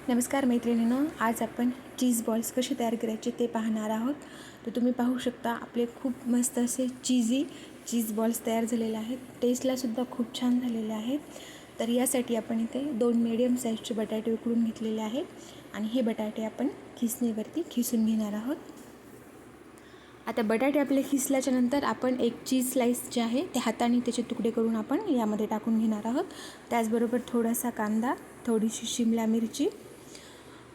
नमस्कार मैत्रिणींनो, आज आपण चीज बॉल्स कसे तयार करायचे ते पाहणार आहोत. तर तुम्ही पाहू शकता आपले खूप मस्त असे चीज बॉल्स तयार झालेले आहेत. टेस्टलासुद्धा खूप छान झालेले आहेत. तर यासाठी आपण इथे 2 मीडियम साईजचे बटाटे उकडून घेतलेले आहेत आणि हे बटाटे आपण खिसणीवरती खिसून घेणार आहोत. आता बटाटे आपले खिसल्याच्या नंतर आपण एक चीज स्लाइस जे आहे ते हाताने त्याचे तुकडे करून आपण यामध्ये टाकून घेणार आहोत. त्याचबरोबर थोडासा कांदा, थोडीशी शिमला मिरची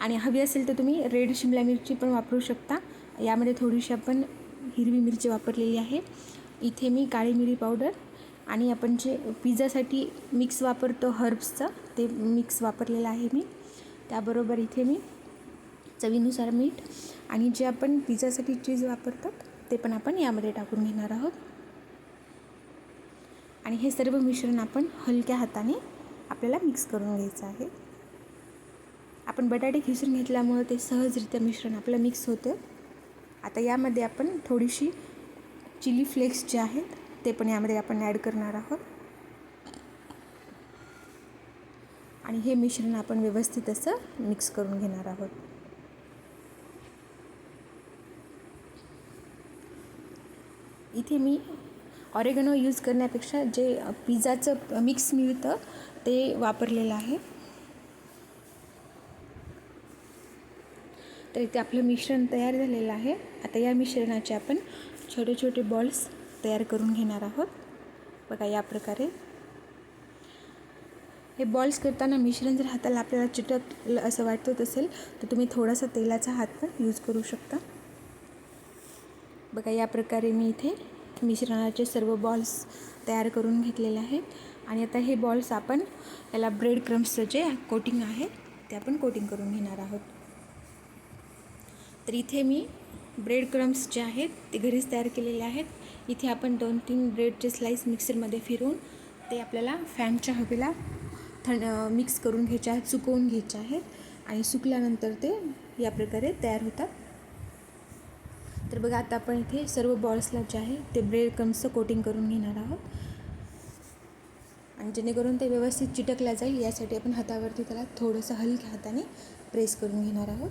आणि हवी असेल तर तुम्ही रेड शिमला मिरची पण वापरू शकता. यामध्ये थोडीशी आपण हिरवी मिरची वापरलेली आहे. इथे मी काळी मिरी पावडर आणि आपण जे पिझ्झासाठी मिक्स वापरतो हर्ब्सचं ते मिक्स वापरलेलं आहे मी. त्याबरोबर इथे मी चवीनुसार मीठ आणि जे आपण पिझ्झासाठी चीज वापरतात ते पण आपण यामध्ये टाकून घेणार आहोत. आणि हे सर्व मिश्रण आपण हलक्या हाताने आपल्याला मिक्स करून घ्यायचं आहे. आपण बटाटे खिसून घेतल्यामुळे ते सहजरित्या मिश्रण आपलं मिक्स होतं. आता यामध्ये आपण थोडीशी चिली फ्लेक्स जे आहेत ते पण यामध्ये आपण ॲड करणार आहोत आणि हे मिश्रण आपण व्यवस्थित असं मिक्स करून घेणार आहोत. इथे मी ऑरेगनो यूज करण्यापेक्षा जे पिझ्झाचं मिक्स मिळतं ते वापरलेलं आहे. तर इथे आपलं मिश्रण तयार झालेलं आहे. आता या मिश्रणाचे आपण छोटे छोटे बॉल्स तयार करून घेणार आहोत. बघा या प्रकारे हे बॉल्स करताना मिश्रण जर हाताला आपल्याला चिटकलं असं वाटत असेल तर तुम्ही थोडासा तेलाचा हात पण यूज करू शकता. बघा या प्रकारे मी इथे मिश्रणाचे सर्व बॉल्स तयार करून घेतलेले आहेत. आणि आता हे बॉल्स आपण याला ब्रेड क्रम्सचं जे कोटिंग आहे ते आपण कोटिंग करून घेणार आहोत. तर इथे मी ब्रेड क्रम्स जे आहेत ते घरीच तयार केलेले आहेत. इथे आपण 2-3 ब्रेडचे स्लाईस मिक्सरमध्ये फिरवून ते आपल्याला फॅनच्या हवेला मिक्स करून घ्यायचे आहेत, सुकवून घ्यायचे आहेत आणि सुकल्यानंतर ते या प्रकारे तयार होतात. तर बघा आता आपण इथे सर्व बॉल्सला जे आहे ते ब्रेड क्रम्सचं कोटिंग करून घेणार आहोत आणि जेणेकरून ते व्यवस्थित चिटकला जाईल यासाठी आपण हातावरती त्याला थोडंसं हलक्या हाताने प्रेस करून घेणार आहोत.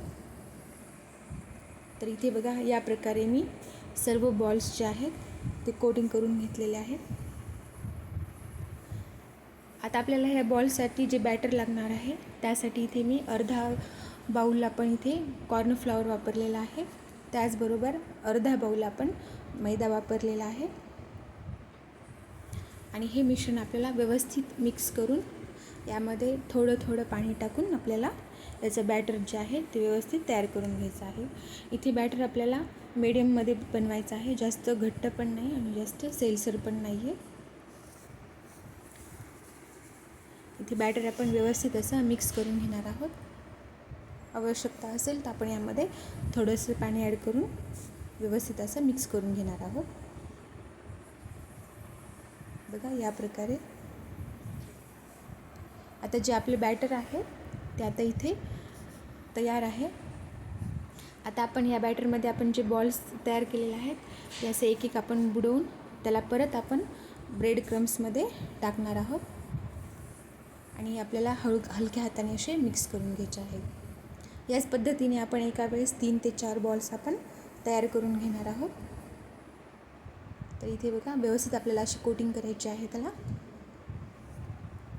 तर इथे बघा या प्रकारे मी सर्व बॉल्स जे आहेत ते कोटिंग करून घेतलेले आहेत. आता आपल्याला ह्या बॉल्ससाठी जे बॅटर लागणार आहे त्यासाठी इथे मी अर्धा बाऊल आपण इथे कॉर्नफ्लॉवर वापरलेला आहे. त्याचबरोबर अर्धा बाऊल आपण मैदा वापरलेला आहे आणि हे मिश्रण आपल्याला व्यवस्थित मिक्स करून यामध्ये थोडं थोडं पाणी टाकून आपल्याला याचं बॅटर जे आहे ते व्यवस्थित तयार करून घ्यायचं आहे. इथे बॅटर आपल्याला मीडियममध्ये बनवायचं आहे, जास्त घट्ट पण नाही आणि जास्त सैलसर पण नाही आहे. इथे बॅटर आपण व्यवस्थित असं मिक्स करून घेणार आहोत. आवश्यकता असेल तर आपण यामध्ये थोडंसं पाणी ॲड करून व्यवस्थित असं मिक्स करून घेणार आहोत. बघा या प्रकारे आता जे आपले बॅटर आहे ते आता इथे तयार आहे. आता आपण या बॅटरमध्ये आपण जे बॉल्स तयार केलेले आहेत ते असे एक एक आपण बुडवून त्याला परत आपण ब्रेड क्रम्समध्ये टाकणार आहोत आणि आपल्याला हलक्या हाताने असे मिक्स करून घ्यायचे आहे. याच पद्धतीने आपण एका वेळेस 3 ते 4 बॉल्स आपण तयार करून घेणार आहोत. तर इथे बघा व्यवस्थित आपल्याला अशी कोटिंग करायची आहे त्याला.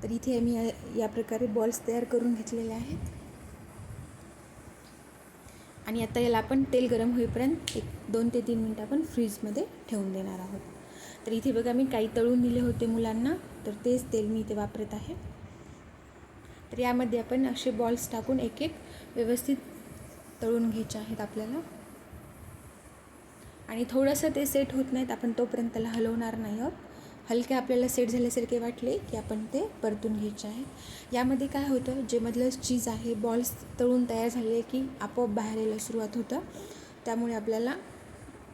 तर इथे मी या प्रकारे बॉल्स तयार करून घेतलेले आहेत आणि आता याला आपण तेल गरम होईपर्यंत 2 ते 3 मिनटं आपण फ्रीजमध्ये ठेवून देणार आहोत. तर इथे बघा मी काही तळून दिले होते मुलांना, तर तेच तेल मी इथे वापरत आहे. तर यामध्ये आपण असे बॉल्स टाकून एक एक व्यवस्थित तळून घ्यायचे आहेत आपल्याला आणि थोडंसं ते सेट होत नाहीत आपण तोपर्यंत त्याला हलवणार नाही आहोत. हलके आपल्याला सेट झाल्यासारखे वाटले की आपण ते परतून घ्यायचे आहे. यामध्ये काय होतं, जे मधलं चीज आहे बॉल्स तळून तयार झाले की आपोआप बाहेर यायला सुरुवात होतं. त्यामुळे आपल्याला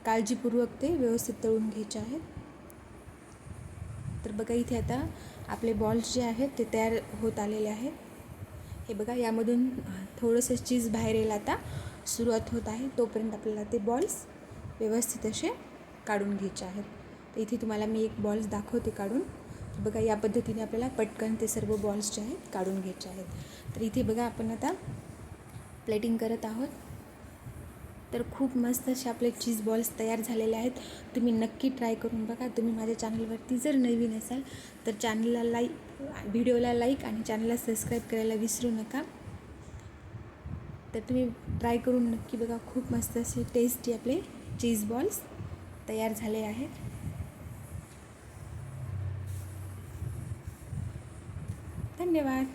काळजीपूर्वक ते व्यवस्थित तळून घ्यायचे आहेत. तर बघा इथे आता आपले बॉल्स जे आहेत ते तयार होत आलेले आहेत. हे बघा यामधून थोडंसं चीज बाहेर यायला आता सुरुवात होत आहे. तोपर्यंत आपल्याला ते बॉल्स व्यवस्थित असे काढून घ्यायचे आहेत. तर इथे तुम्हाला मी एक बॉल्स दाखवते काढून. बघा या पद्धतीने आपल्याला पटकन ते सर्व बॉल्स जे आहेत काढून घ्यायचे आहेत. तर इथे बघा आपण आता प्लेटिंग करत आहोत. तर खूप मस्त असे आपले चीज बॉल्स तयार झालेले आहेत. तुम्ही नक्की ट्राय करून बघा. तुम्ही माझ्या चॅनलवरती जर नवीन असाल तर चॅनलला व्हिडिओला लाईक आणि चॅनलला सबस्क्राईब करायला विसरू नका. तर तुम्ही ट्राय करून नक्की बघा. खूप मस्त असे टेस्टी आपले चीज बॉल्स तयार झाले आहेत. धन्यवाद.